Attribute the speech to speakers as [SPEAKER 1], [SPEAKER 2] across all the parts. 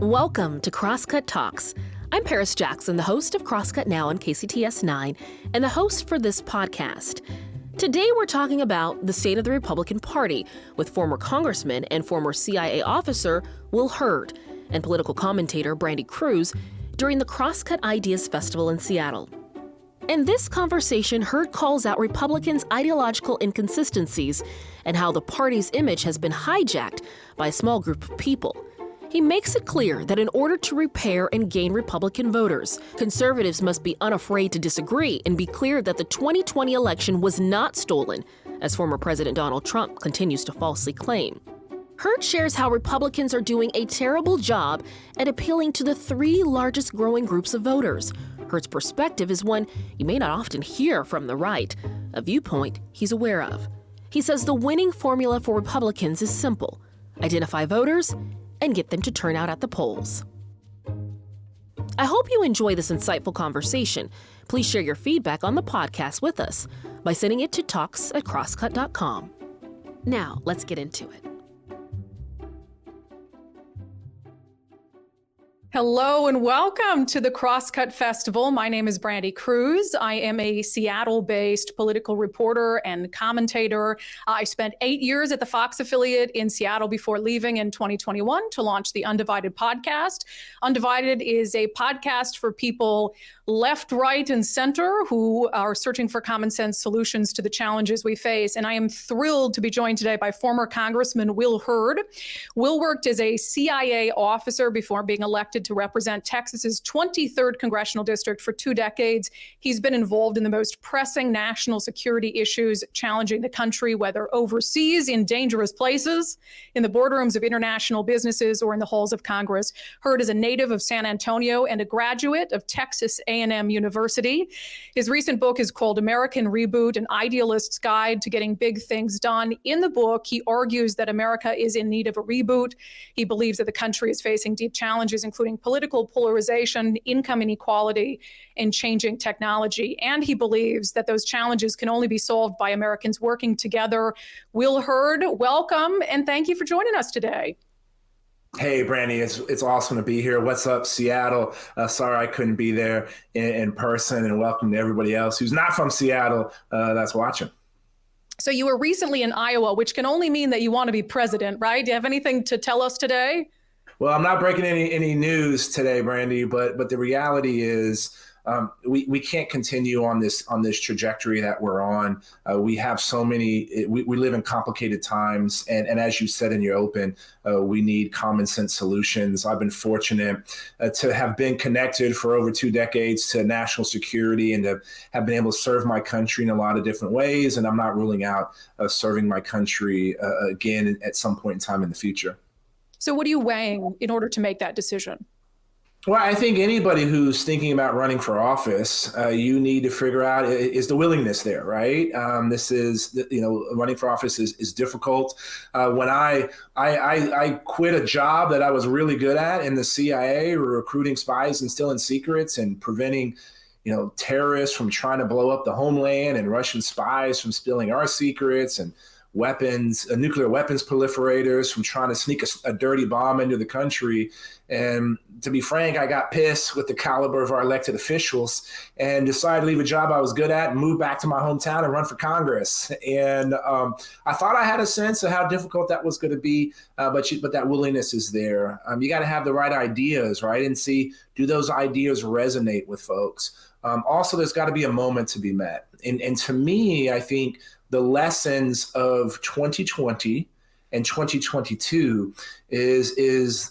[SPEAKER 1] Welcome to Crosscut Talks. I'm Paris Jackson, the host of Crosscut Now on KCTS 9, and the host for this podcast. Today we're talking about the state of the Republican Party with former congressman and former CIA officer Will Hurd and political commentator Brandi Kruse during the Crosscut Ideas Festival in Seattle. In this conversation, Hurd calls out Republicans' ideological inconsistencies and how the party's image has been hijacked by a small group of people. He makes it clear that in order to repair and gain Republican voters, conservatives must be unafraid to disagree and be clear that the 2020 election was not stolen, as former President Donald Trump continues to falsely claim. Hurd shares how Republicans are doing a terrible job at appealing to the three largest growing groups of voters. Hurd's perspective is one you may not often hear from the right, a viewpoint he's aware of. He says the winning formula for Republicans is simple: identify voters and get them to turn out at the polls. I hope you enjoy this insightful conversation. Please share your feedback on the podcast with us by sending it to talks@crosscut.com. Now, let's get into it.
[SPEAKER 2] Hello and welcome to the Crosscut Festival. My name is Brandi Kruse. I am a Seattle-based political reporter and commentator. I spent 8 years at the Fox affiliate in Seattle before leaving in 2021 to launch the Undivided podcast. Undivided is a podcast for people left, right, and center who are searching for common sense solutions to the challenges we face. And I am thrilled to be joined today by former Congressman Will Hurd. Will worked as a CIA officer before being elected to represent Texas's 23rd congressional district for 2 decades. He's been involved in the most pressing national security issues challenging the country, whether overseas, in dangerous places, in the boardrooms of international businesses, or in the halls of Congress. Hurd is a native of San Antonio and a graduate of Texas A&M University. His recent book is called American Reboot, An Idealist's Guide to Getting Big Things Done. In the book, he argues that America is in need of a reboot. He believes that the country is facing deep challenges, including political polarization, income inequality, and changing technology. And he believes that those challenges can only be solved by Americans working together. Will Hurd, welcome, and thank you for joining us today.
[SPEAKER 3] Hey, Brandi, it's awesome to be here. What's up, Seattle? Sorry I couldn't be there in person, and welcome to everybody else who's not from Seattle that's watching.
[SPEAKER 2] So you were recently in Iowa, which can only mean that you want to be president, right? Do you have anything to tell us today?
[SPEAKER 3] Well, I'm not breaking any news today, Brandi, but the reality is we can't continue on this trajectory that we're on. We have so many. We live in complicated times, and as you said in your open, we need common sense solutions. I've been fortunate to have been connected for over 2 decades to national security and to have been able to serve my country in a lot of different ways. And I'm not ruling out serving my country again at some point in time in the future.
[SPEAKER 2] So what are you weighing in order to make that decision?
[SPEAKER 3] Well, I think anybody who's thinking about running for office, you need to figure out, is the willingness there, right? This is, running for office is difficult. When I quit a job that I was really good at in the CIA, recruiting spies and stealing secrets and preventing, terrorists from trying to blow up the homeland and Russian spies from spilling our secrets and nuclear weapons proliferators from trying to sneak a dirty bomb into the country. And to be frank, I got pissed with the caliber of our elected officials and decided to leave a job I was good at and move back to my hometown and run for Congress. And I thought I had a sense of how difficult that was going to be, but that willingness is there. You got to have the right ideas, right? And see, do those ideas resonate with folks? Also, there's got to be a moment to be met. And to me, I think the lessons of 2020 and 2022 is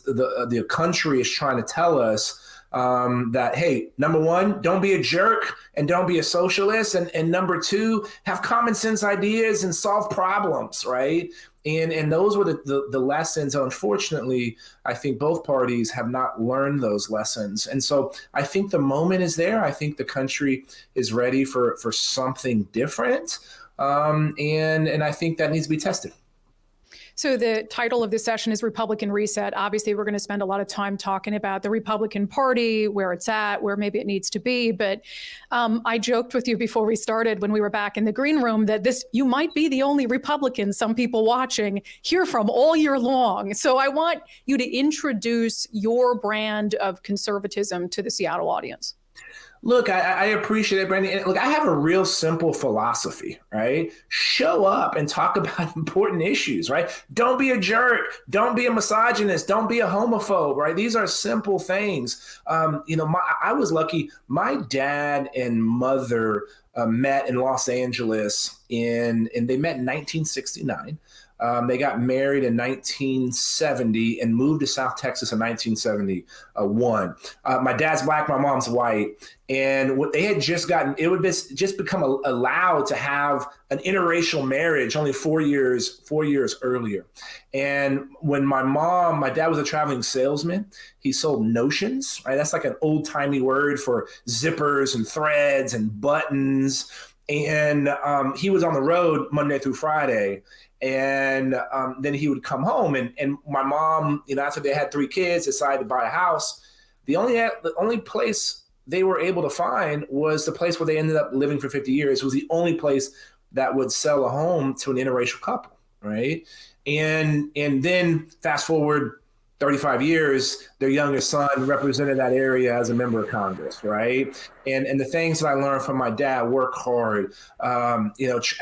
[SPEAKER 3] the country is trying to tell us that, hey, number one, don't be a jerk and don't be a socialist. And number two, have common sense ideas and solve problems, right? And those were the lessons. Unfortunately, I think both parties have not learned those lessons. And so I think the moment is there. I think the country is ready for something different. And I think that needs to be tested.
[SPEAKER 2] So the title of this session is Republican Reset. Obviously, we're going to spend a lot of time talking about the Republican Party, where it's at, where maybe it needs to be. But I joked with you before we started when we were back in the green room that you might be the only Republican some people watching hear from all year long. So I want you to introduce your brand of conservatism to the Seattle audience.
[SPEAKER 3] Look, I appreciate it, Brandi. And look, I have a real simple philosophy, right? Show up and talk about important issues, right? Don't be a jerk. Don't be a misogynist. Don't be a homophobe, right? These are simple things. I was lucky. My dad and mother met in Los Angeles and they met in 1969. They got married in 1970 and moved to South Texas in 1971. My dad's black, my mom's white. And what they had just gotten, it would just become allowed to have an interracial marriage only 4 years earlier. And when my dad was a traveling salesman, he sold notions, right? That's like an old timey word for zippers and threads and buttons. And he was on the road Monday through Friday. And then he would come home and my mom, after they had 3 kids, decided to buy a house. The only place they were able to find was the place where they ended up living for 50 years. It was the only place that would sell a home to an interracial couple, right? And then fast forward 35 years, their youngest son represented that area as a member of Congress, right? And the things that I learned from my dad: work hard,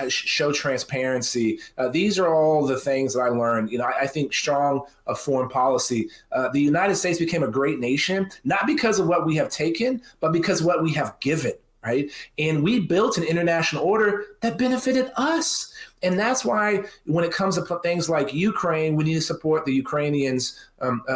[SPEAKER 3] show transparency. These are all the things that I learned. I think strong foreign policy. The United States became a great nation, not because of what we have taken, but because of what we have given, right? And we built an international order that benefited us. And that's why when it comes to things like Ukraine, we need to support the Ukrainians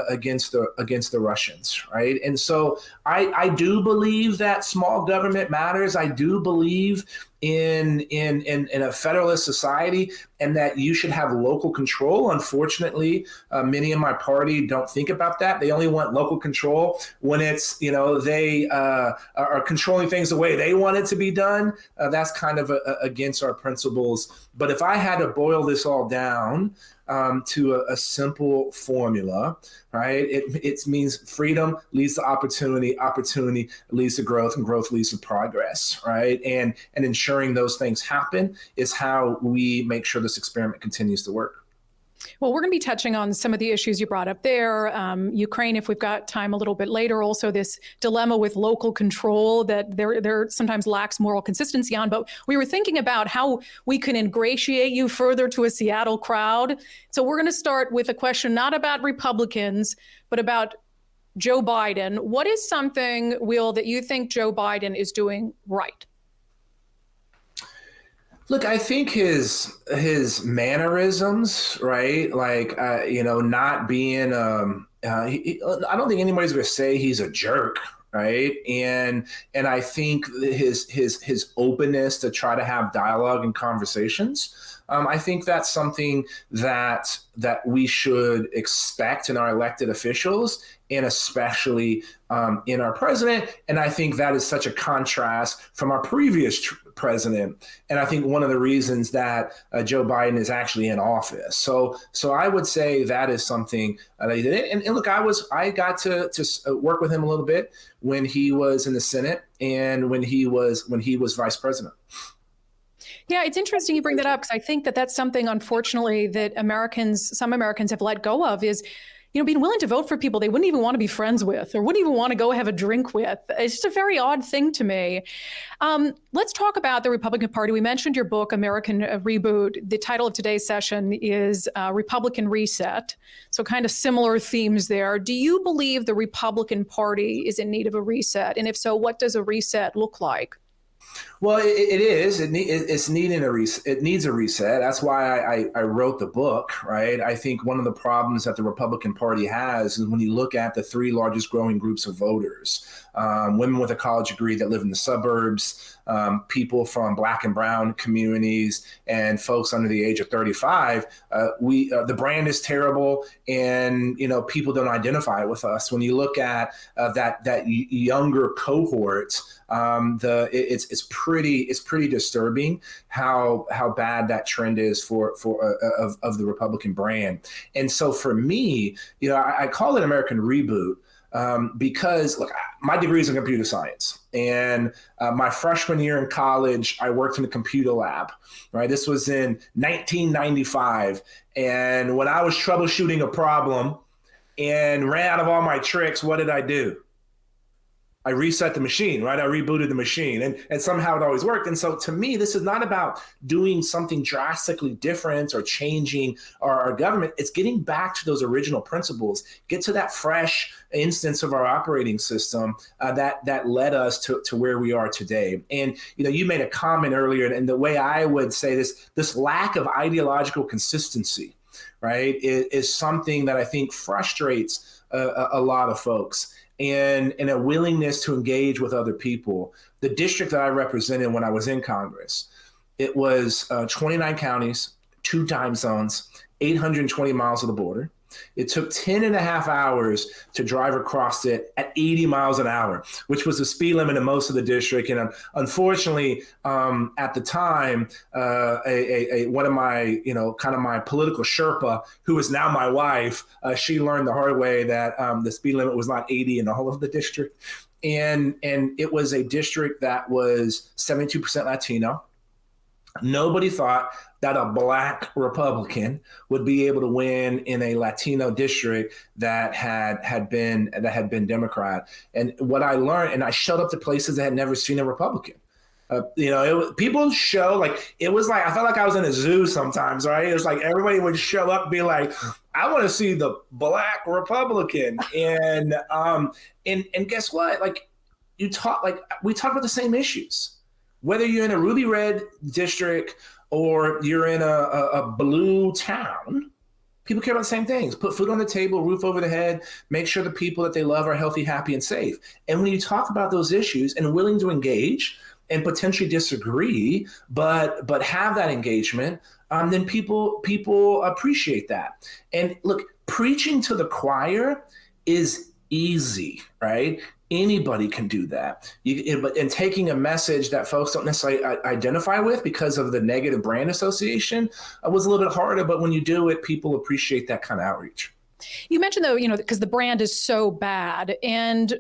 [SPEAKER 3] against the Russians, right? And so I do believe that small government matters. I do believe in a federalist society and that you should have local control. Unfortunately, many in my party don't think about that. They only want local control when it's, they are controlling things the way they want it to be done. That's kind of against our principles. But if I had to boil this all down to a simple formula, right? It means freedom leads to opportunity, opportunity leads to growth, and growth leads to progress, right? And ensuring those things happen is how we make sure this experiment continues to work.
[SPEAKER 2] Well, we're going to be touching on some of the issues you brought up there. Ukraine, if we've got time a little bit later, also this dilemma with local control that there sometimes lacks moral consistency on. But we were thinking about how we can ingratiate you further to a Seattle crowd. So we're going to start with a question not about Republicans, but about Joe Biden. What is something, Will, that you think Joe Biden is doing right?
[SPEAKER 3] Look, I think his mannerisms, right? Like, not being, I don't think anybody's going to say he's a jerk, right? And I think his openness to try to have dialogue and conversations, I think that's something that we should expect in our elected officials, and especially in our president. And I think that is such a contrast from our previous president. And I think one of the reasons that Joe Biden is actually in office. So I would say that is something that he did. And look, I got to work with him a little bit when he was in the Senate and when he was vice president.
[SPEAKER 2] Yeah, it's interesting you bring that up, because I think that that's something, unfortunately, that some Americans have let go of is, being willing to vote for people they wouldn't even want to be friends with or wouldn't even want to go have a drink with. It's just a very odd thing to me. Let's talk about the Republican Party. We mentioned your book, American Reboot. The title of today's session is Republican Reset. So kind of similar themes there. Do you believe the Republican Party is in need of a reset? And if so, what does a reset look like?
[SPEAKER 3] Well, it is. It needs a reset. That's why I wrote the book, right? I think one of the problems that the Republican Party has is when you look at the 3 largest growing groups of voters, women with a college degree that live in the suburbs, people from Black and brown communities and folks under the age of 35, the brand is terrible, and people don't identify with us. When you look at that younger cohort, it's pretty disturbing how bad that trend is for of the Republican brand. And so for me, I call it American Reboot. Because look, my degree is in computer science, and my freshman year in college, I worked in a computer lab, right? This was in 1995. And when I was troubleshooting a problem and ran out of all my tricks, what did I do? I reset the machine, right? I rebooted the machine, and somehow it always worked. And so to me, this is not about doing something drastically different or changing our government. It's getting back to those original principles, get to that fresh instance of our operating system that led us to where we are today. And, you made a comment earlier, and the way I would say this lack of ideological consistency, right, is something that I think frustrates a lot of folks. And a willingness to engage with other people. The district that I represented when I was in Congress, it was 29 counties, 2 time zones, 820 miles of the border. It took 10 and a half hours to drive across it at 80 miles an hour, which was the speed limit in most of the district. And unfortunately, at the time, one of my, kind of my political Sherpa, who is now my wife, she learned the hard way that the speed limit was not 80 in all of the district. And it was a district that was 72% Latino. Nobody thought that a Black Republican would be able to win in a Latino district that had been Democrat. And what I learned, and I showed up to places that had never seen a Republican. People show it was like I felt like I was in a zoo sometimes, right? It was like everybody would show up and be like, I want to see the Black Republican. And guess what? We talk about the same issues. Whether you're in a ruby red district or you're in a blue town, people care about the same things. Put food on the table, roof over the head, make sure the people that they love are healthy, happy, and safe. And when you talk about those issues and willing to engage and potentially disagree, but have that engagement, then people appreciate that. And look, preaching to the choir is easy, right? Anybody can do that. And taking a message that folks don't necessarily identify with because of the negative brand association was a little bit harder. But when you do it, people appreciate that kind of outreach.
[SPEAKER 2] You mentioned, though, because the brand is so bad. And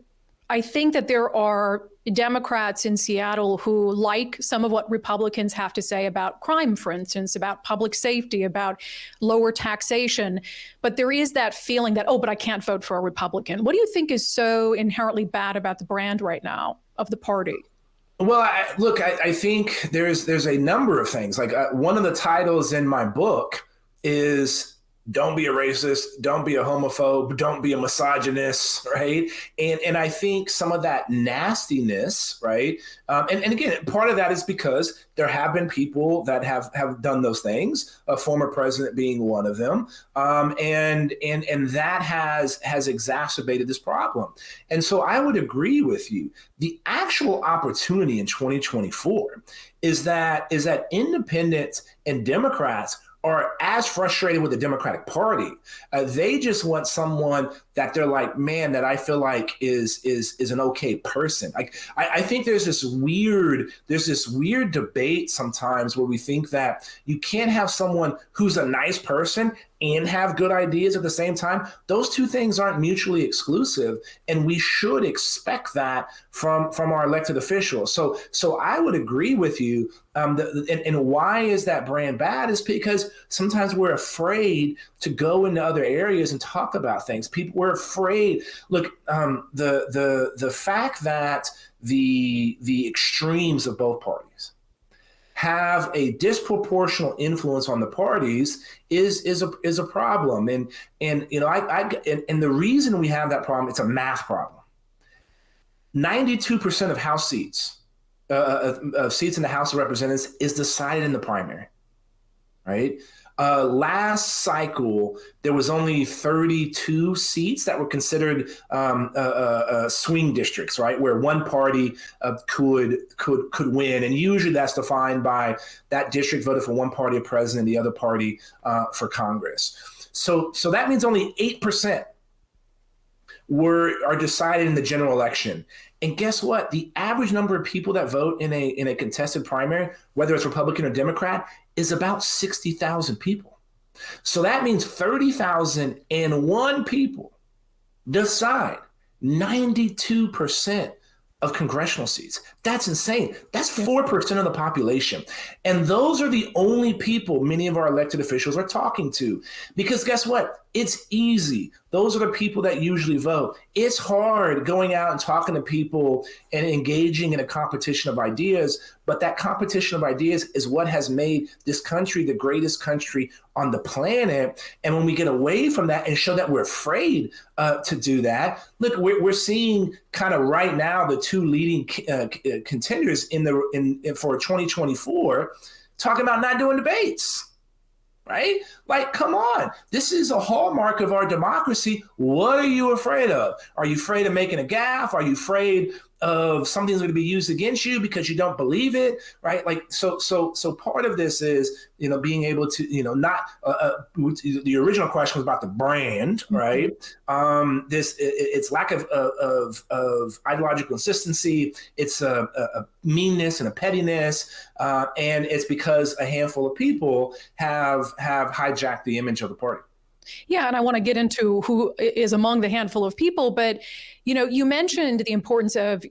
[SPEAKER 2] I think that there are Democrats in Seattle who like some of what Republicans have to say about crime, for instance, about public safety, about lower taxation. But there is that feeling that, but I can't vote for a Republican. What do you think is so inherently bad about the brand right now of the party?
[SPEAKER 3] Well, I think there's a number of things. One of the titles in my book is don't be a racist, don't be a homophobe, don't be a misogynist, right? And I think some of that nastiness, right? And again, part of that is because there have been people that have done those things, a former president being one of them. And that has exacerbated this problem. And so I would agree with you. The actual opportunity in 2024 is that independents and Democrats are as frustrated with the Democratic Party. They just want someone that they're like, man, that I feel like is an okay person. I think there's this weird debate sometimes where we think that you can't have someone who's a nice person and have good ideas at the same time. Those two things aren't mutually exclusive, and we should expect that from our elected officials. So I would agree with you. And why is that brand bad? Is because sometimes we're afraid to go into other areas and talk about things. We're afraid. Look, the fact that the extremes of both parties have a disproportional influence on the parties is a problem. And the reason we have that problem, it's a math problem. 92% of House seats, of seats in the House of Representatives, is decided in the primary, right? Last cycle, there was only 32 seats that were considered swing districts, right, where one party could win, and usually that's defined by that district voted for one party of president, the other party for Congress. So that means only 8% are decided in the general election. And guess what? The average number of people that vote in a contested primary, whether it's Republican or Democrat, is about 60,000 people. So that means 30,001 people decide 92% of congressional seats. That's insane. That's 4% of the population. And those are the only people many of our elected officials are talking to. Because guess what? It's easy. Those are the people that usually vote. It's hard going out and talking to people and engaging in a competition of ideas, but that competition of ideas is what has made this country the greatest country on the planet. And when we get away from that and show that we're afraid to do that, look, we're seeing kind of right now the two leading contenders for 2024 talking about not doing debates. Right? Like, come on. This is a hallmark of our democracy. What are you afraid of? Are you afraid of making a gaffe? Are you afraid of something's going to be used against you because you don't believe it? Right? Like, so part of this is, being able to, not, the original question was about the brand, right? It's lack of ideological consistency. It's a meanness and a pettiness. And it's because a handful of people have hijacked the image of the party.
[SPEAKER 2] Yeah, and I want to get into who is among the handful of people, but you mentioned the importance of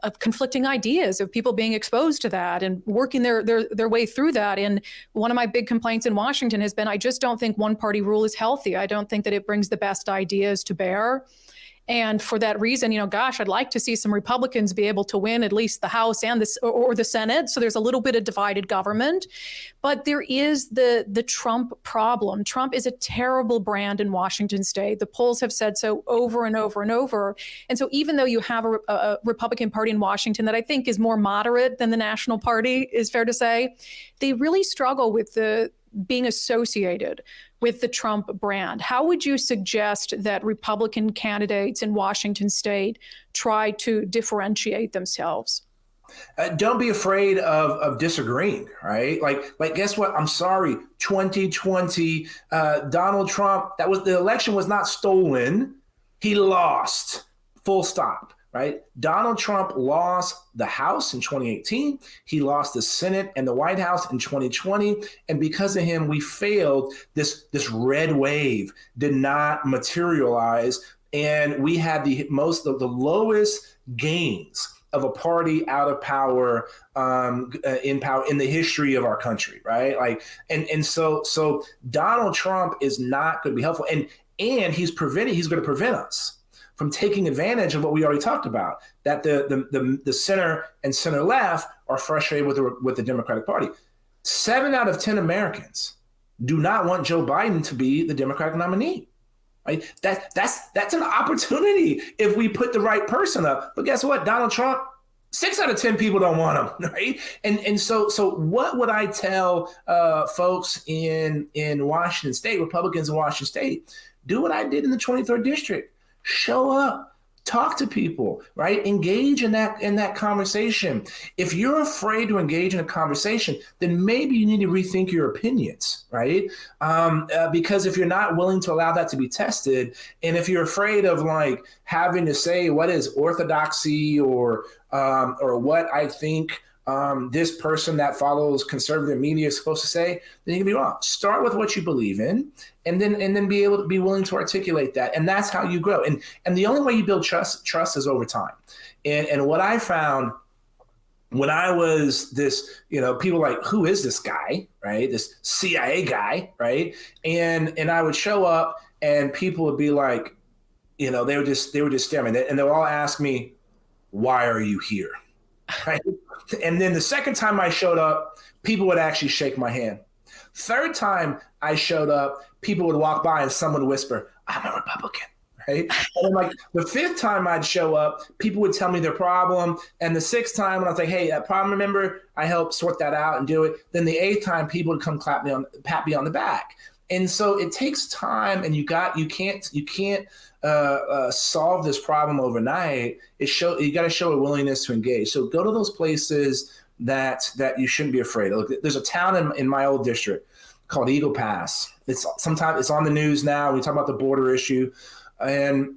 [SPEAKER 2] of conflicting ideas, of people being exposed to that and working their way through that. And one of my big complaints in Washington has been, I just don't think one party rule is healthy. I don't think that it brings the best ideas to bear. And for that reason, I'd like to see some Republicans be able to win at least the House and or the Senate. So there's a little bit of divided government. But there is the Trump problem. Trump is a terrible brand in Washington state. The polls have said so over and over and over. And so even though you have a Republican Party in Washington that I think is more moderate than the National Party, is fair to say, they really struggle with being associated with the Trump brand. How would you suggest that Republican candidates in Washington state try to differentiate themselves?
[SPEAKER 3] Don't be afraid of disagreeing, right? Like, guess what? I'm sorry, 2020, Donald Trump, the election was not stolen. He lost, full stop. Right? Donald Trump lost the House in 2018. He lost the Senate and the White House in 2020. And because of him, we failed. This red wave did not materialize. And we had the lowest gains of a party out of power in the history of our country. Right? Like, and so Donald Trump is not going to be helpful. And he's going to prevent us from taking advantage of what we already talked about, that the center and center left are frustrated with the Democratic Party. 7 out of 10 Americans do not want Joe Biden to be the Democratic nominee. Right? That's an opportunity if we put the right person up. But guess what? Donald Trump, 6 out of 10 people don't want him, right? And so what would I tell folks in Washington State, Republicans in Washington State? Do what I did in the 23rd District. Show up, talk to people, right? Engage in that conversation. If you're afraid to engage in a conversation, then maybe you need to rethink your opinions, right? Because if you're not willing to allow that to be tested, and if you're afraid of like having to say what is orthodoxy or what I think this person that follows conservative media is supposed to say, then you can be wrong. Start with what you believe in, and then be able to be willing to articulate that. And that's how you grow. And the only way you build trust is over time. And what I found when I was this, people like, who is this guy, right? This CIA guy, right? And I would show up and people would be like, they were just staring, and they'll all ask me, why are you here? Right? And then the second time I showed up, people would actually shake my hand. Third time I showed up, people would walk by and someone would whisper, I'm a Republican. right? And then like the fifth time I'd show up, people would tell me their problem. And the sixth time when I was like, hey, that problem, remember, I helped sort that out and do it. Then the eighth time people would come pat me on the back. And so it takes time, and you can't solve this problem overnight. You got to show a willingness to engage. So go to those places that you shouldn't be afraid of. Look, there's a town in my old district called Eagle Pass. It's on the news now. We talk about the border issue, and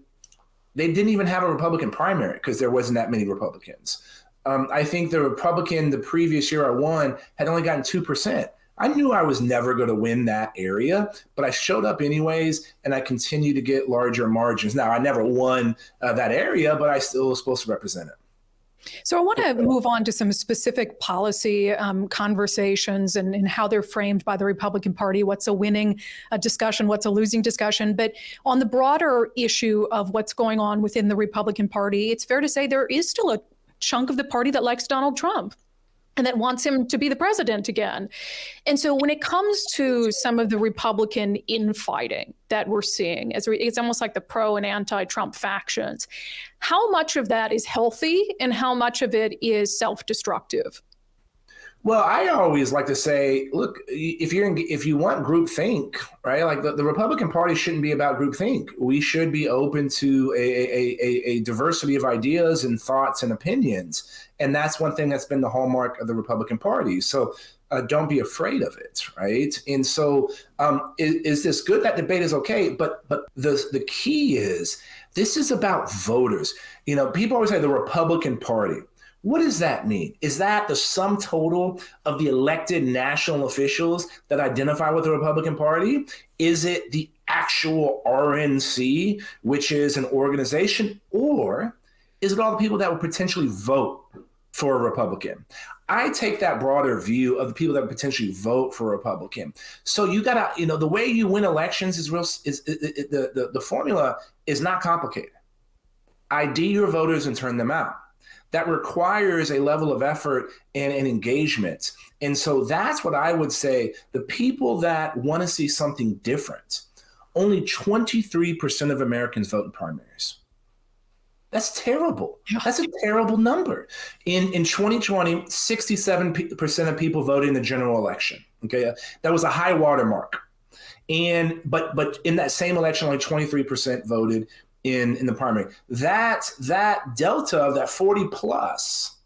[SPEAKER 3] they didn't even have a Republican primary because there wasn't that many Republicans. I think the Republican the previous year I won had only gotten 2%. I knew I was never going to win that area, but I showed up anyways, and I continue to get larger margins. Now, I never won that area, but I still was supposed to represent it.
[SPEAKER 2] So I want to move on to some specific policy conversations and how they're framed by the Republican Party. What's a winning discussion? What's a losing discussion? But on the broader issue of what's going on within the Republican Party, it's fair to say there is still a chunk of the party that likes Donald Trump and that wants him to be the president again. And so when it comes to some of the Republican infighting that we're seeing, it's almost like the pro and anti-Trump factions, how much of that is healthy and how much of it is self-destructive?
[SPEAKER 3] Well, I always like to say, look, if you want groupthink, right? Like the Republican Party shouldn't be about groupthink. We should be open to a diversity of ideas and thoughts and opinions. And that's one thing that's been the hallmark of the Republican Party. So don't be afraid of it, right? And so is this good? That debate is okay. But the key is this is about voters. You know, people always say the Republican Party. What does that mean? Is that the sum total of the elected national officials that identify with the Republican Party? Is it the actual RNC, which is an organization, or is it all the people that would potentially vote for a Republican? I take that broader view of the people that would potentially vote for a Republican. So you gotta, the way you win elections the formula is not complicated. ID your voters and turn them out. That requires a level of effort and engagement. And so that's what I would say. The people that want to see something different, only 23% of Americans vote in primaries. That's terrible. That's a terrible number. In 2020, 67% of people voted in the general election. Okay, that was a high watermark. But in that same election, only 23% voted in the primary. That delta of that 40 plus,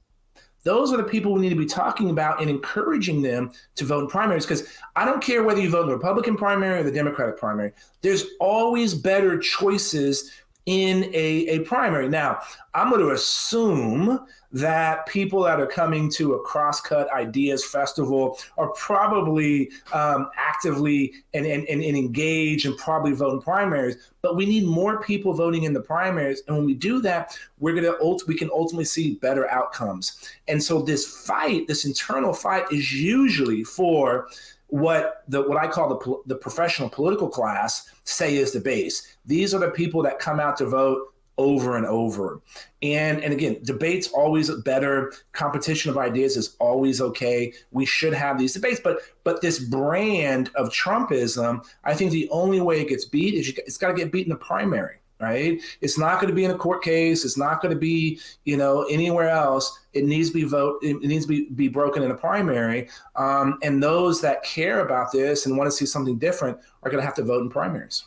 [SPEAKER 3] those are the people we need to be talking about and encouraging them to vote in primaries. Because I don't care whether you vote in the Republican primary or the Democratic primary, there's always better choices in a primary. Now, I'm going to assume that people that are coming to a Crosscut Ideas Festival are probably actively and engage and probably vote in primaries. But we need more people voting in the primaries. And when we do that, we can ultimately see better outcomes. And so this internal fight is usually for what I call the professional political class say is the base. These are the people that come out to vote over and over. And again, debate's always better. Competition of ideas is always okay. We should have these debates. But this brand of Trumpism, I think the only way it gets beat is it's got to get beat in the primary, right? It's not going to be in a court case. It's not going to be, anywhere else. It needs to be broken in a primary. And those that care about this and want to see something different are going to have to vote in primaries.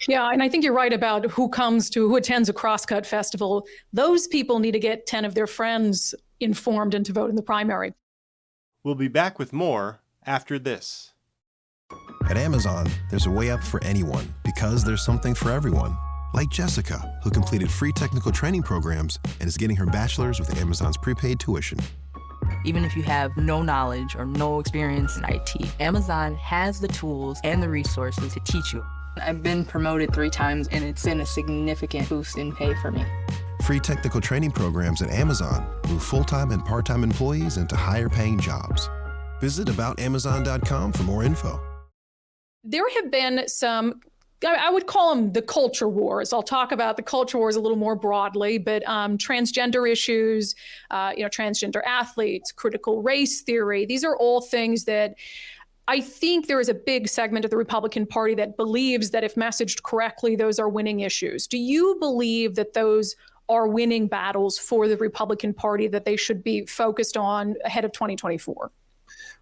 [SPEAKER 2] Yeah, and I think you're right about who attends a Crosscut festival. Those people need to get 10 of their friends informed and to vote in the primary.
[SPEAKER 4] We'll be back with more after this.
[SPEAKER 5] At Amazon, there's a way up for anyone because there's something for everyone. Like Jessica, who completed free technical training programs and is getting her bachelor's with Amazon's prepaid tuition.
[SPEAKER 6] Even if you have no knowledge or no experience in IT, Amazon has the tools and the resources to teach you. I've been promoted 3 times, and it's been a significant boost in pay for me.
[SPEAKER 5] Free technical training programs at Amazon move full-time and part-time employees into higher-paying jobs. Visit aboutamazon.com for more info.
[SPEAKER 2] There have been some, I would call them the culture wars. I'll talk about the culture wars a little more broadly, but transgender issues, transgender athletes, critical race theory, these are all things that I think there is a big segment of the Republican Party that believes that if messaged correctly, those are winning issues. Do you believe that those are winning battles for the Republican Party that they should be focused on ahead of 2024?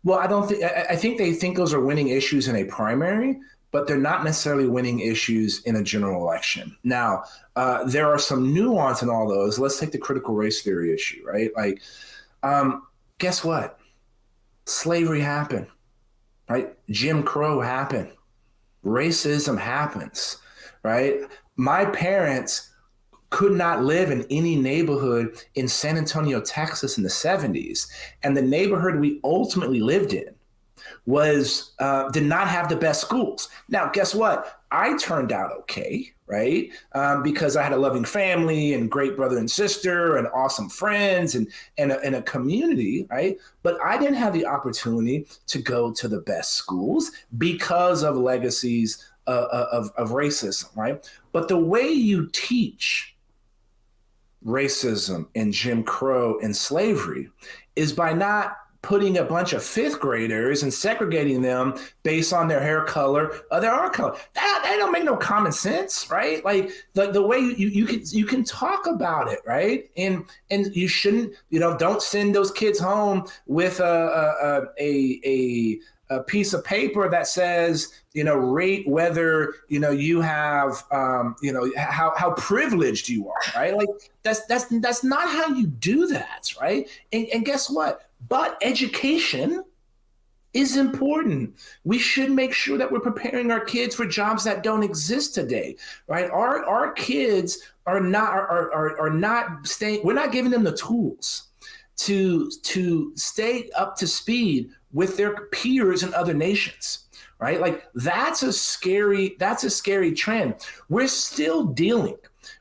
[SPEAKER 3] Well, I think they think those are winning issues in a primary, but they're not necessarily winning issues in a general election. Now, there are some nuance in all those. Let's take the critical race theory issue, right? Like, guess what? Slavery happened, right? Jim Crow happened. Racism happens, right? My parents could not live in any neighborhood in San Antonio, Texas in the 70s. And the neighborhood we ultimately lived in did not have the best schools. Now, guess what? I turned out okay, right? Because I had a loving family and great brother and sister and awesome friends and a community, right? But I didn't have the opportunity to go to the best schools because of legacies of racism, right? But the way you teach racism and Jim Crow and slavery is by not putting a bunch of fifth graders and segregating them based on their hair color or their eye color. That don't make no common sense, right? Like the way you can talk about it, right? And you shouldn't, don't send those kids home with a piece of paper that says, rate whether, you have, how privileged you are, right? Like that's not how you do that, right? And guess what? But education is important. We should make sure that we're preparing our kids for jobs that don't exist today, right? Our kids are not staying. We're not giving them the tools to stay up to speed with their peers in other nations, right? Like that's a scary trend. We're still dealing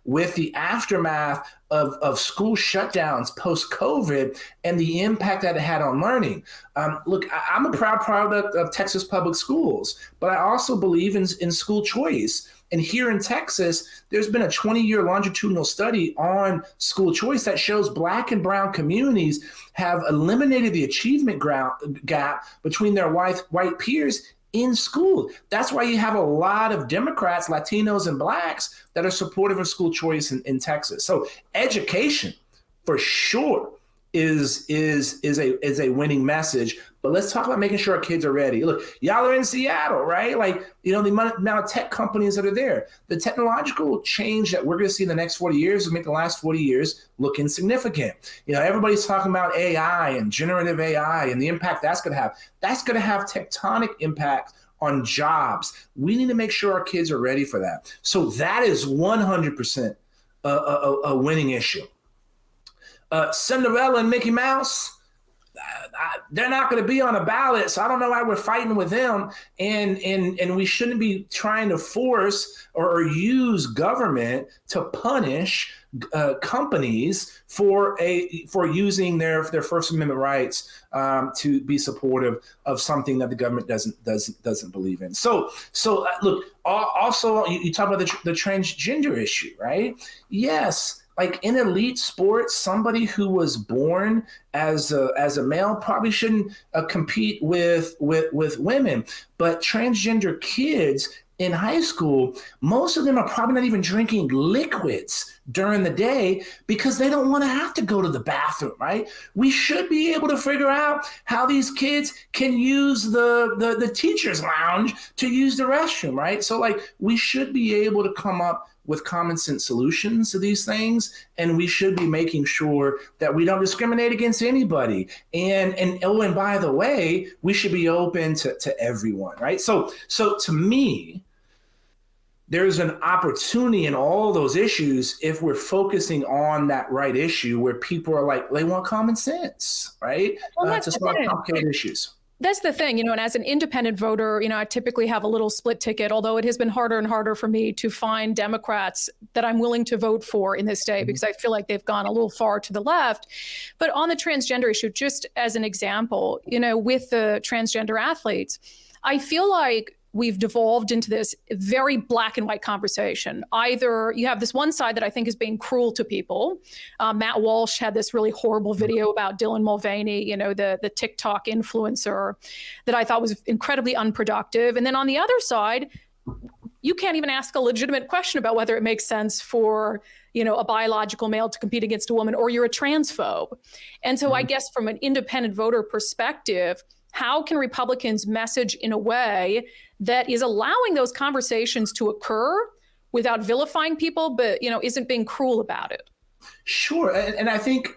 [SPEAKER 3] with the aftermath of school shutdowns post-COVID and the impact that it had on learning. Look, I'm a proud product of Texas public schools, but I also believe in school choice. And here in Texas, there's been a 20-year longitudinal study on school choice that shows Black and brown communities have eliminated the achievement gap between their white peers in school. That's why you have a lot of Democrats, Latinos, and Blacks that are supportive of school choice in Texas. So education, for sure, is a winning message. But let's talk about making sure our kids are ready. Look, y'all are in Seattle, right? Like, the amount of tech companies that are there. The technological change that we're going to see in the next 40 years will make the last 40 years look insignificant. Everybody's talking about AI and generative AI and the impact that's going to have. That's going to have tectonic impact on jobs. We need to make sure our kids are ready for that. So that is 100% a winning issue. Cinderella and Mickey Mouse, they're not going to be on a ballot, so I don't know why we're fighting with them. And we shouldn't be trying to force or use government to punish companies for using their First Amendment rights to be supportive of something that the government doesn't believe in. So look. Also, you talk about the transgender issue, right? Yes. Like in elite sports, somebody who was born as a male probably shouldn't compete with women. But transgender kids in high school, most of them are probably not even drinking liquids during the day because they don't want to have to go to the bathroom, right? We should be able to figure out how these kids can use the teacher's lounge to use the restroom, right? So like we should be able to come up with common sense solutions to these things, and we should be making sure that we don't discriminate against anybody. And by the way, we should be open to everyone, right? So to me, there's an opportunity in all those issues if we're focusing on that right issue where people are like, they want common sense, right? To solve complicated issues.
[SPEAKER 2] That's the thing, and as an independent voter, I typically have a little split ticket, although it has been harder and harder for me to find Democrats that I'm willing to vote for in this state because I feel like they've gone a little far to the left. But on the transgender issue, just as an example, with the transgender athletes, I feel like we've devolved into this very black and white conversation. Either you have this one side that I think is being cruel to people. Matt Walsh had this really horrible video about Dylan Mulvaney, the TikTok influencer, that I thought was incredibly unproductive. And then on the other side, you can't even ask a legitimate question about whether it makes sense for a biological male to compete against a woman, or you're a transphobe. And so I guess from an independent voter perspective, how can Republicans message in a way that is allowing those conversations to occur without vilifying people, but isn't being cruel about it?
[SPEAKER 3] Sure. And I think,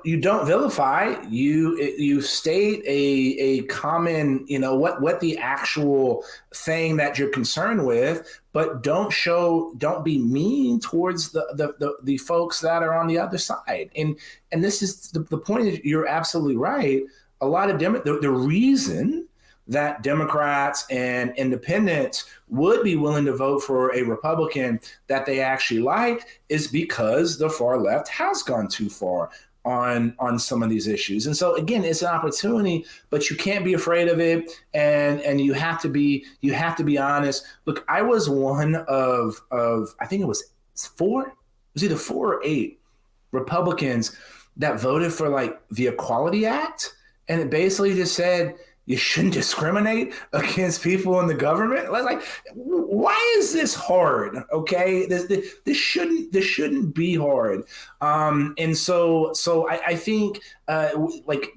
[SPEAKER 3] you don't vilify, you state a common, what the actual thing that you're concerned with, but don't be mean towards the folks that are on the other side. And this is the point is, you're absolutely right. A lot of the reason that Democrats and independents would be willing to vote for a Republican that they actually like is because the far left has gone too far on some of these issues. And so again, it's an opportunity, but you can't be afraid of it. And you have to be honest. Look, I was one of I think it was either 4 or 8 Republicans that voted for the Equality Act. And it basically just said, you shouldn't discriminate against people in the government. Why is this hard? Okay, this shouldn't be hard. And so I think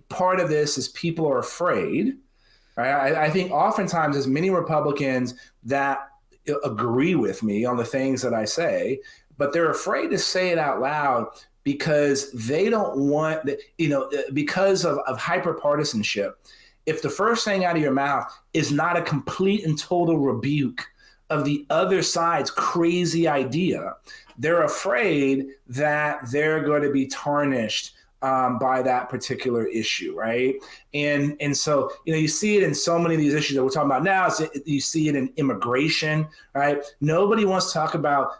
[SPEAKER 3] part of this is people are afraid. Right? I think oftentimes there's many Republicans that agree with me on the things that I say, but they're afraid to say it out loud because they don't want, because of hyperpartisanship. If the first thing out of your mouth is not a complete and total rebuke of the other side's crazy idea, they're afraid that they're going to be tarnished by that particular issue, right? And so, you see it in so many of these issues that we're talking about now. You see it in immigration, right? Nobody wants to talk about,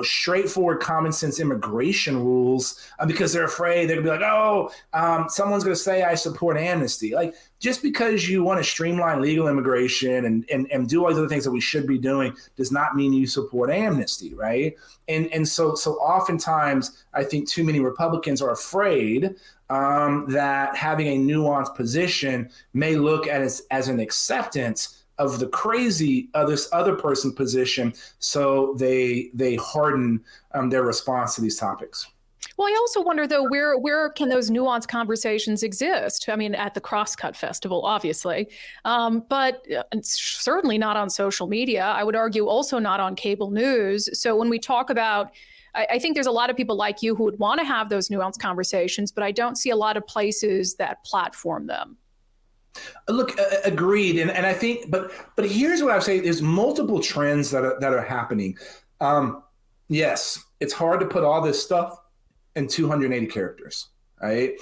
[SPEAKER 3] straightforward common sense immigration rules because they're afraid they're gonna be like, someone's gonna say I support amnesty. Just because you want to streamline legal immigration and do all these other things that we should be doing does not mean you support amnesty, right? And so oftentimes I think too many Republicans are afraid that having a nuanced position may look at it as an acceptance of the crazy other person's position, so they harden their response to these topics.
[SPEAKER 2] Well, I also wonder, though, where can those nuanced conversations exist? I mean, at the Crosscut Festival, obviously, but certainly not on social media. I would argue also not on cable news. So when we talk about, I think there's a lot of people like you who would want to have those nuanced conversations, but I don't see a lot of places that platform them.
[SPEAKER 3] Look, agreed. And I think, but here's what I would say, there's multiple trends that are happening. Yes, it's hard to put all this stuff in 280 characters, right?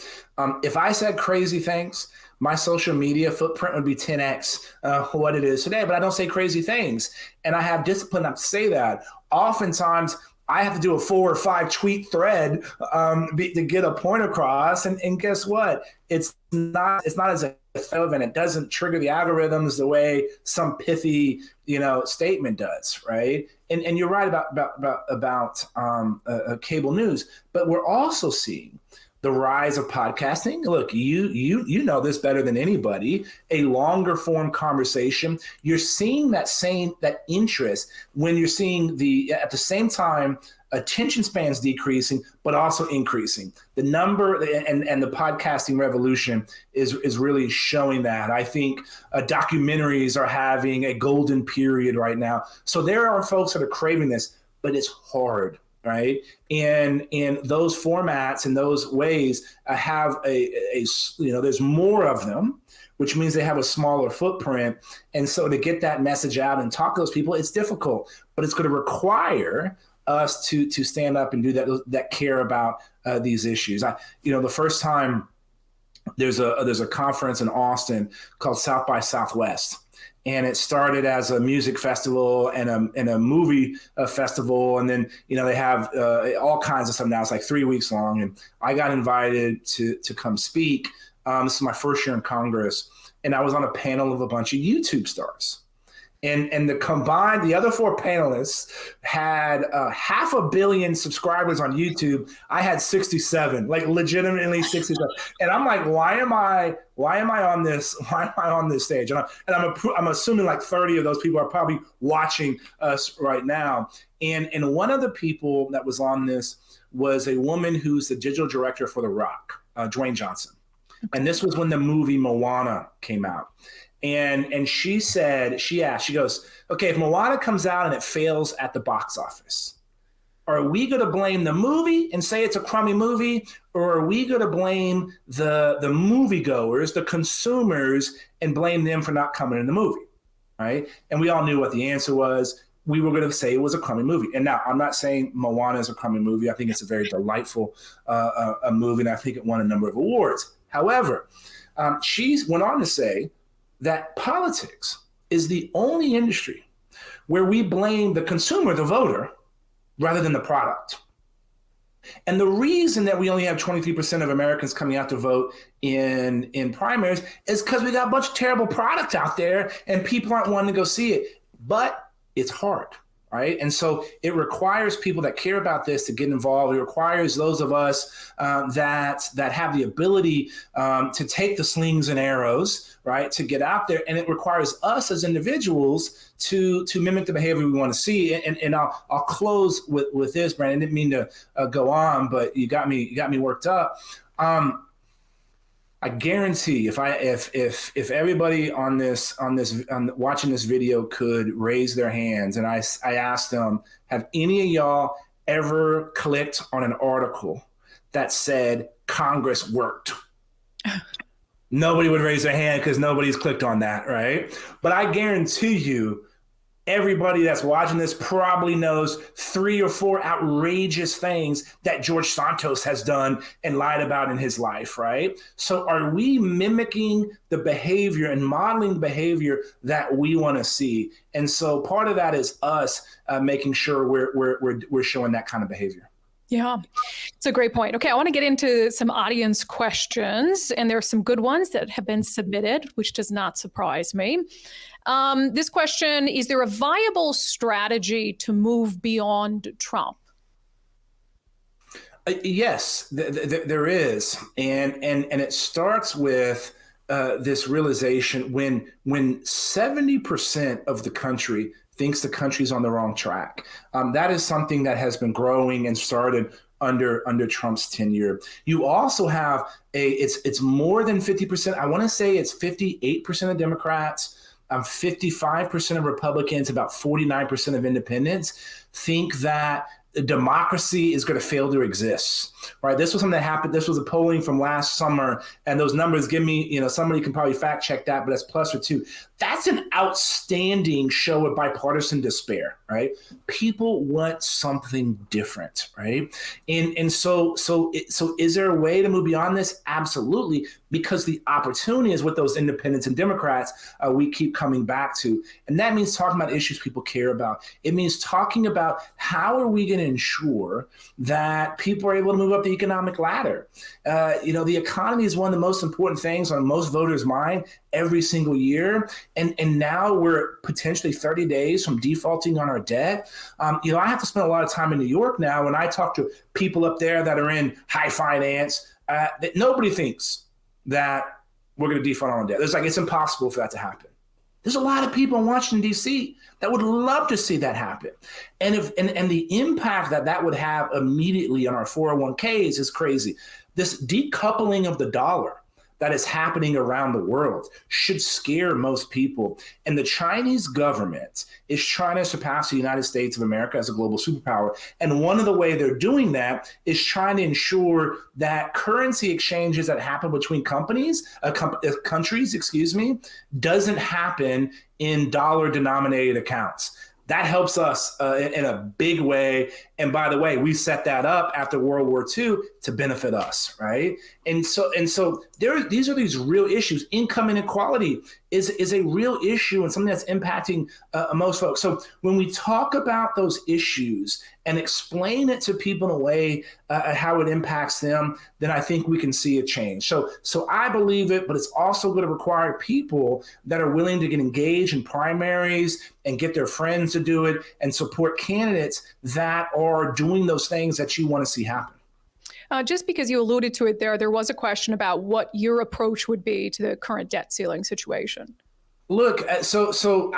[SPEAKER 3] If I said crazy things, my social media footprint would be 10x what it is today, but I don't say crazy things. And I have discipline enough to say that. Oftentimes, I have to do a 4 or 5 tweet thread to get a point across. And guess what? It's not as effective, and it doesn't trigger the algorithms the way some pithy, statement does, right? And you're right about cable news, but we're also seeing the rise of podcasting. Look, you know this better than anybody. A longer form conversation. You're seeing that interest when you're seeing at the same time attention spans decreasing, but also increasing. The number and the podcasting revolution is really showing that. I think documentaries are having a golden period right now. So there are folks that are craving this, but it's hard. Right. And those formats and those ways have there's more of them, which means they have a smaller footprint. And so to get that message out and talk to those people, it's difficult, but it's going to require us to stand up and do that care about these issues. The first time there's a conference in Austin called South by Southwest. And it started as a music festival and a movie festival. And then, they have all kinds of stuff now. It's like 3 weeks long. And I got invited to come speak. This is my first year in Congress. And I was on a panel of a bunch of YouTube stars. And the other four panelists had 500 million subscribers on YouTube. I had 67, like legitimately 67. And I'm like, why am I on this? Why am I on this stage? And I'm assuming like 30 of those people are probably watching us right now. And one of the people that was on this was a woman who's the digital director for The Rock, Dwayne Johnson. And this was when the movie Moana came out. And she asked, she goes, okay, if Moana comes out and it fails at the box office, are we going to blame the movie and say it's a crummy movie? Or are we going to blame the moviegoers, the consumers, and blame them for not coming in the movie, right? And we all knew what the answer was. We were going to say it was a crummy movie. And now I'm not saying Moana is a crummy movie. I think it's a very delightful a movie, and I think it won a number of awards. However, she went on to say that politics is the only industry where we blame the consumer, the voter, rather than the product. And the reason that we only have 23% of Americans coming out to vote in primaries is because we got a bunch of terrible product out there and people aren't wanting to go see it. But it's hard, right? And so it requires people that care about this to get involved. It requires those of us that have the ability to take the slings and arrows, right, to get out there. And it requires us as individuals to mimic the behavior we want to see. And I'll close with this, Brandon. I didn't mean to go on, but you got me worked up. I guarantee if everybody on watching this video could raise their hands, and I asked them, have any of y'all ever clicked on an article that said Congress worked? Nobody would raise their hand because nobody's clicked on that, right? But I guarantee you, everybody that's watching this probably knows 3 or 4 outrageous things that George Santos has done and lied about in his life, right? So are we mimicking the behavior and modeling the behavior that we want to see? And so part of that is us making sure we're showing that kind of behavior.
[SPEAKER 2] Yeah, it's a great point. Okay, I want to get into some audience questions, and there are some good ones that have been submitted, which does not surprise me. This question, is there a viable strategy to move beyond Trump?
[SPEAKER 3] Yes, there is. And it starts with this realization when 70% of the country thinks the country's on the wrong track. That is something that has been growing and started under Trump's tenure. You also have it's more than 50%. I want to say it's 58% of Democrats, 55% of Republicans, about 49% of independents think that democracy is going to fail to exist, right? This was something that happened. This was a polling from last summer, and those numbers give me, somebody can probably fact check that, but that's plus or two. That's an outstanding show of bipartisan despair, right? People want something different, right? And so is there a way to move beyond this? Absolutely, because the opportunity is with those independents and Democrats we keep coming back to. And that means talking about issues people care about. It means talking about how are we going to ensure that people are able to move up the economic ladder. The economy is one of the most important things on most voters' mind every single year. And now we're potentially 30 days from defaulting on our debt. I have to spend a lot of time in New York now. When I talk to people up there that are in high finance, that nobody thinks that we're going to default on our debt. It's impossible for that to happen. There's a lot of people in Washington, D.C. that would love to see that happen. And the impact that would have immediately on our 401ks is crazy. This decoupling of the dollar that is happening around the world should scare most people. And the Chinese government is trying to surpass the United States of America as a global superpower. And one of the ways they're doing that is trying to ensure that currency exchanges that happen between countries, doesn't happen in dollar-denominated accounts. That helps us in a big way. And by the way, we set that up after World War II to benefit us, right? And so these are these real issues. Income inequality is a real issue and something that's impacting most folks. So when we talk about those issues and explain it to people in a way how it impacts them, then I think we can see a change. So I believe it, but it's also going to require people that are willing to get engaged in primaries and get their friends to do it and support candidates that are doing those things that you want to see happen.
[SPEAKER 2] Just because you alluded to it there was a question about what your approach would be to the current debt ceiling situation.
[SPEAKER 3] Look, so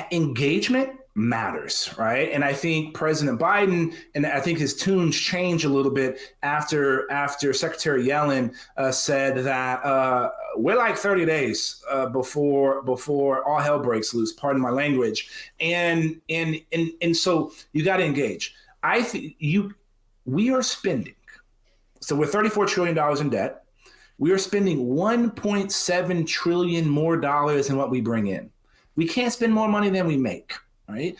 [SPEAKER 3] engagement matters, right? And I think President Biden, and I think his tunes changed a little bit after Secretary Yellen said that we're like 30 days before all hell breaks loose. Pardon my language. And so you got to engage. I think we are spending. So we're $34 trillion in debt. We are spending $1.7 trillion more dollars than what we bring in. We can't spend more money than we make, right?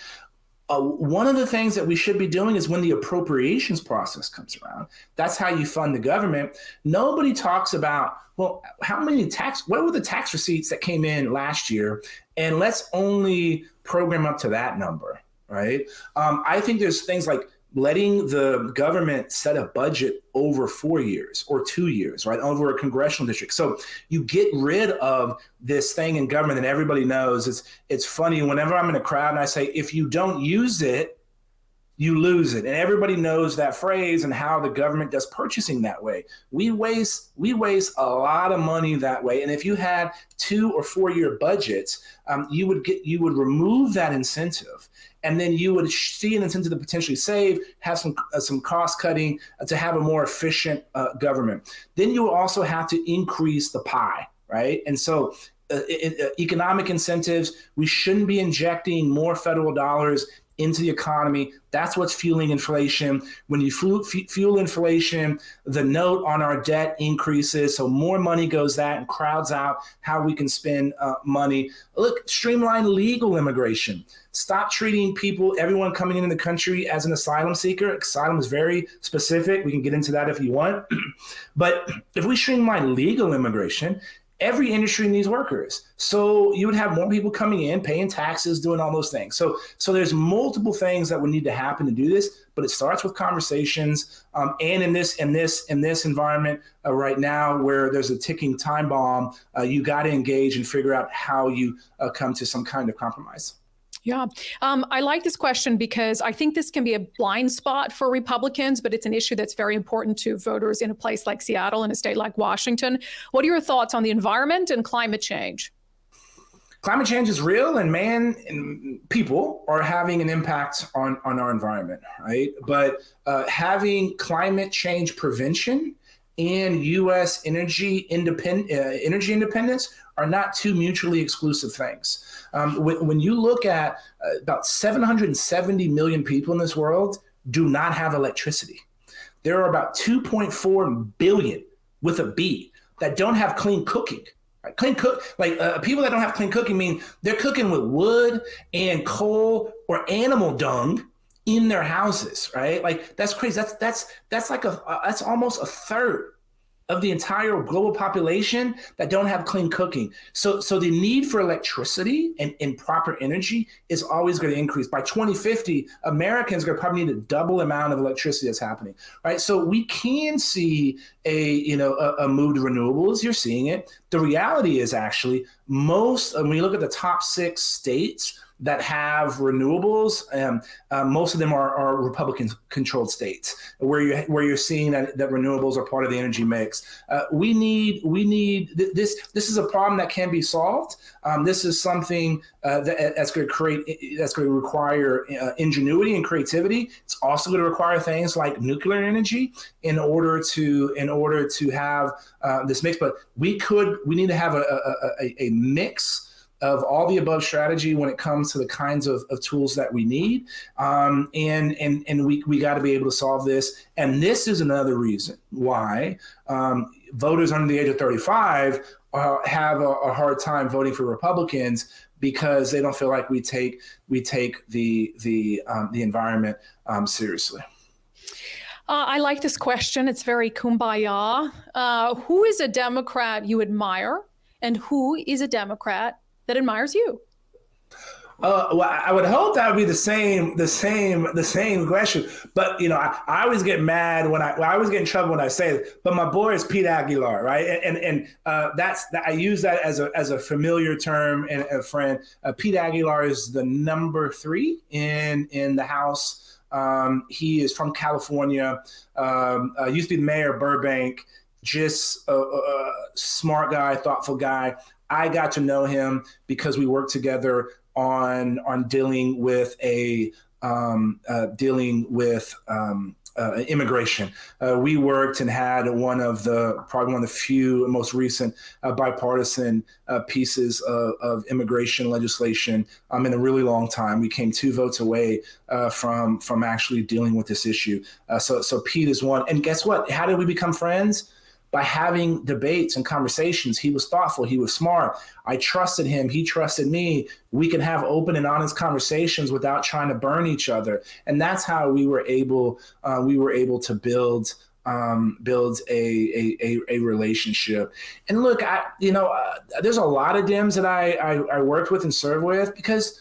[SPEAKER 3] One of the things that we should be doing is when the appropriations process comes around, that's how you fund the government. Nobody talks about, well, what were the tax receipts that came in last year? And let's only program up to that number, right? I think there's things like letting the government set a budget over 4 years or 2 years, right, over a congressional district. So you get rid of this thing in government that everybody knows. It's funny, whenever I'm in a crowd and I say, if you don't use it, you lose it. And everybody knows that phrase and how the government does purchasing that way. We waste a lot of money that way. And if you had 2 or 4 year budgets, you would remove that incentive. And then you would see an incentive to potentially save, have some cost cutting to have a more efficient government. Then you will also have to increase the pie, right? And so economic incentives, we shouldn't be injecting more federal dollars into the economy. That's what's fueling inflation. When you fuel inflation, the note on our debt increases, so more money goes that and crowds out how we can spend money. Look, streamline legal immigration. Stop treating everyone coming into the country as an asylum seeker. Asylum is very specific. We can get into that if you want. But if we streamline legal immigration, every industry needs workers. So you would have more people coming in, paying taxes, doing all those things. So there's multiple things that would need to happen to do this, but it starts with conversations. And in this environment right now where there's a ticking time bomb, you got to engage and figure out how you come to some kind of compromise.
[SPEAKER 2] Yeah. I like this question because I think this can be a blind spot for Republicans, but it's an issue that's very important to voters in a place like Seattle and a state like Washington. What are your thoughts on the environment and climate change?
[SPEAKER 3] Climate change is real, and people are having an impact on our environment, right? But having climate change prevention and U.S. energy independence are not two mutually exclusive things. When you look at about 770 million people in this world do not have electricity. There are about 2.4 billion with a B that don't have clean cooking. Right? People that don't have clean cooking mean they're cooking with wood and coal or animal dung in their houses, right? Like that's crazy. That's almost a third of the entire global population that don't have clean cooking. So the need for electricity and proper energy is always going to increase. By 2050, Americans are going to probably need to double the amount of electricity that's happening, right? So we can see a move to renewables. You're seeing it. The reality is actually when you look at the top 6 states that have renewables, most of them are Republican-controlled states, where you're seeing that renewables are part of the energy mix. We need this. This is a problem that can be solved. This is something that's going to require ingenuity and creativity. It's also going to require things like nuclear energy in order to have this mix. But we need to have a mix of all the above strategy when it comes to the kinds of tools that we need. And we got to be able to solve this. And this is another reason why voters under the age of 35 have a hard time voting for Republicans, because they don't feel like we take the environment seriously.
[SPEAKER 2] I like this question. It's very kumbaya. Who is a Democrat you admire, and who is a Democrat that admires you?
[SPEAKER 3] Well, I would hope that would be the same question. But I always get mad when I always get in trouble when I say it. But my boy is Pete Aguilar, right? And I use that as a familiar term and a friend. Pete Aguilar is the number 3 in the House. He is from California. Used to be the mayor of Burbank. Just a smart guy, thoughtful guy. I got to know him because we worked together on dealing with immigration. We worked and had probably one of the few most recent bipartisan pieces of immigration legislation in a really long time. We came 2 votes away from actually dealing with this issue. So Pete is one. And guess what? How did we become friends? By having debates and conversations. He was thoughtful. He was smart. I trusted him. He trusted me. We could have open and honest conversations without trying to burn each other. And that's how we were able to build a relationship. And look, there's a lot of Dems that I worked with and served with because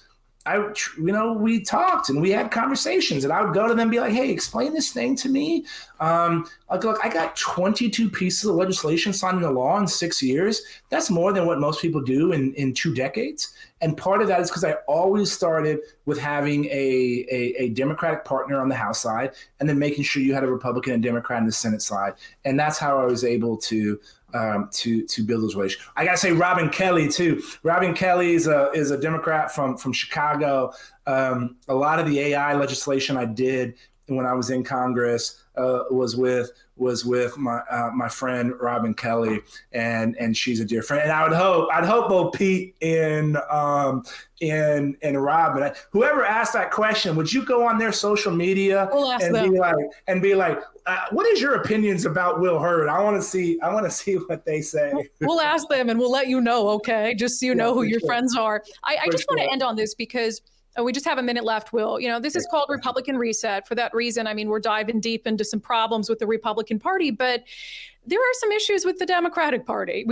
[SPEAKER 3] we talked and we had conversations, and I would go to them and be like, hey, explain this thing to me. Look, I got 22 pieces of legislation signed into law in 6 years. That's more than what most people do in 2 decades. And part of that is because I always started with having a Democratic partner on the House side and then making sure you had a Republican and Democrat on the Senate side. And that's how I was able to build those relationships. I gotta say Robin Kelly too. Robin Kelly is a Democrat from Chicago. A lot of the AI legislation I did when I was in Congress was with my friend Robin Kelly, and she's a dear friend. And I'd hope both Pete and Robin, whoever asked that question, would you go on their social media and be like, what is your opinions about Will Hurd? I want to see what they say.
[SPEAKER 2] We'll ask them and we'll let you know. Okay, just so you know who your friends are. I just want to end on this because we just have a minute left, Will. This is called Republican Reset. For that reason, we're diving deep into some problems with the Republican Party, but there are some issues with the Democratic Party. It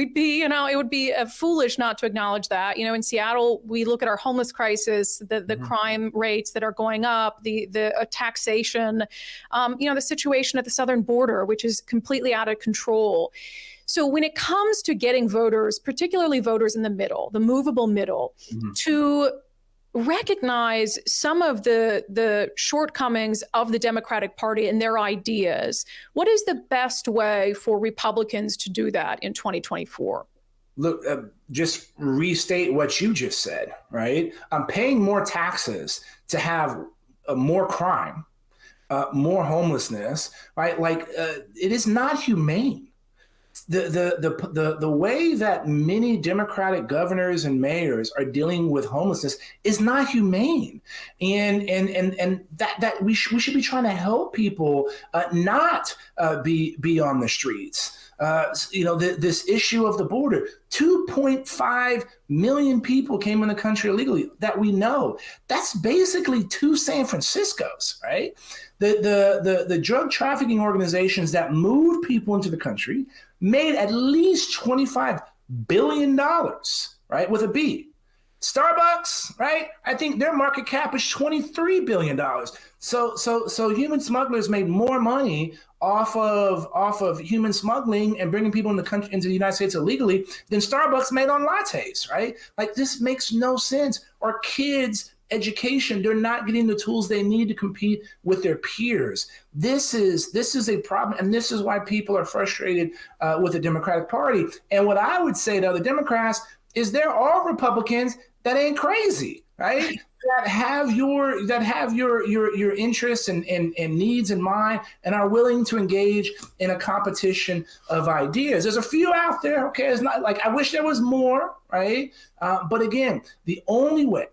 [SPEAKER 2] would be foolish not to acknowledge that. In Seattle, we look at our homeless crisis, the crime rates that are going up, the taxation, the situation at the southern border, which is completely out of control. So when it comes to getting voters, particularly voters in the middle, the movable middle, to recognize some of the shortcomings of the Democratic Party and their ideas, what is the best way for Republicans to do that in 2024?
[SPEAKER 3] Look, just restate what you just said, right? Paying more taxes to have more crime, more homelessness, right? It is not humane. The way that many Democratic governors and mayors are dealing with homelessness is not humane, and that we should be trying to help people not be on the streets. This issue of the border, 2.5 million people came in the country illegally that we know. That's basically 2 San Franciscos, right? The drug trafficking organizations that moved people into the country made at least $25 billion, right, with a B. Starbucks, right? I think their market cap is $23 billion. So human smugglers made more money off of human smuggling and bringing people into the United States illegally than Starbucks made on lattes, right? This makes no sense. Our kids' education, they're not getting the tools they need to compete with their peers. This is a problem, and this is why people are frustrated with the Democratic Party. And what I would say to other Democrats is there are Republicans that ain't crazy, right? that have your interests and needs in mind and are willing to engage in a competition of ideas. There's a few out there, okay? It's not I wish there was more, right? But again, the only way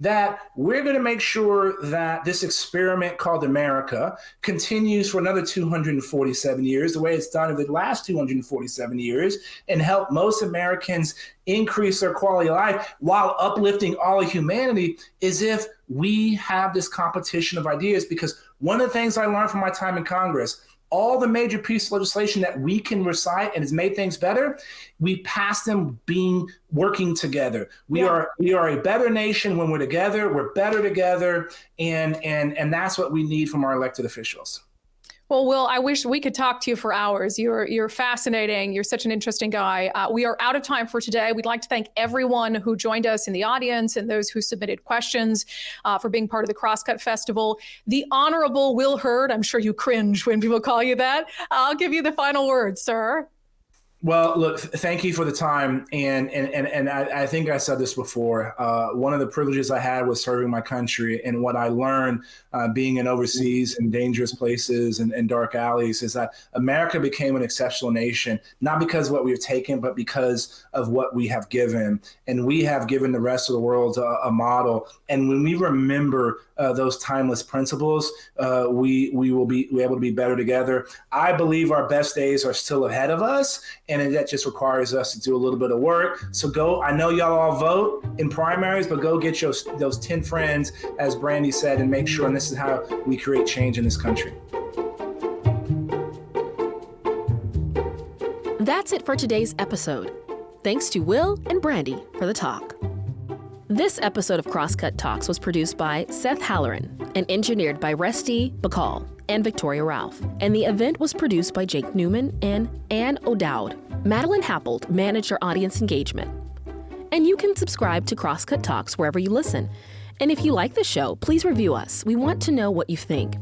[SPEAKER 3] that we're going to make sure that this experiment called America continues for another 247 years, the way it's done over the last 247 years, and help most Americans increase their quality of life while uplifting all of humanity, is if we have this competition of ideas, because One of the things I learned from my time in Congress, all the major pieces of legislation that we can recite and has made things better, we pass them working together. We are a better nation when we're together. We're better together, and that's what we need from our elected officials.
[SPEAKER 2] Well, Will, I wish we could talk to you for hours. You're fascinating. You're such an interesting guy. We are out of time for today. We'd like to thank everyone who joined us in the audience and those who submitted questions for being part of the Crosscut Festival. The Honorable Will Hurd, I'm sure you cringe when people call you that. I'll give you the final word, sir.
[SPEAKER 3] Well, look, thank you for the time. And I think I said this before. One of the privileges I had was serving my country. And what I learned being in overseas in dangerous places and dark alleys is that America became an exceptional nation, not because of what we've taken, but because of what we have given. And we have given the rest of the world a model. And when we remember those timeless principles, we will be able to be better together. I believe our best days are still ahead of us. And that just requires us to do a little bit of work. So go, I know y'all all vote in primaries, but go get those 10 friends, as Brandi said, and make sure, and this is how we create change in this country.
[SPEAKER 1] That's it for today's episode. Thanks to Will and Brandi for the talk. This episode of Crosscut Talks was produced by Seth Halloran and engineered by Rusty Bacall and Victoria Ralph. And the event was produced by Jake Newman and Ann O'Dowd. Madeline Happold managed our audience engagement. And you can subscribe to Crosscut Talks wherever you listen. And if you like the show, please review us. We want to know what you think.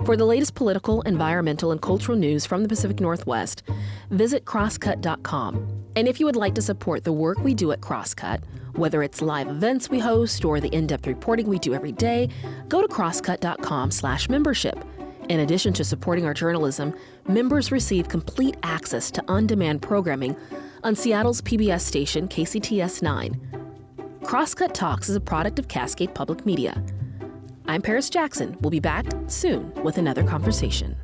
[SPEAKER 1] For the latest political, environmental, and cultural news from the Pacific Northwest, visit crosscut.com. And if you would like to support the work we do at Crosscut, whether it's live events we host or the in-depth reporting we do every day, go to crosscut.com/membership. In addition to supporting our journalism, members receive complete access to on-demand programming on Seattle's PBS station, KCTS 9. Crosscut Talks is a product of Cascade Public Media. I'm Paris Jackson. We'll be back soon with another conversation.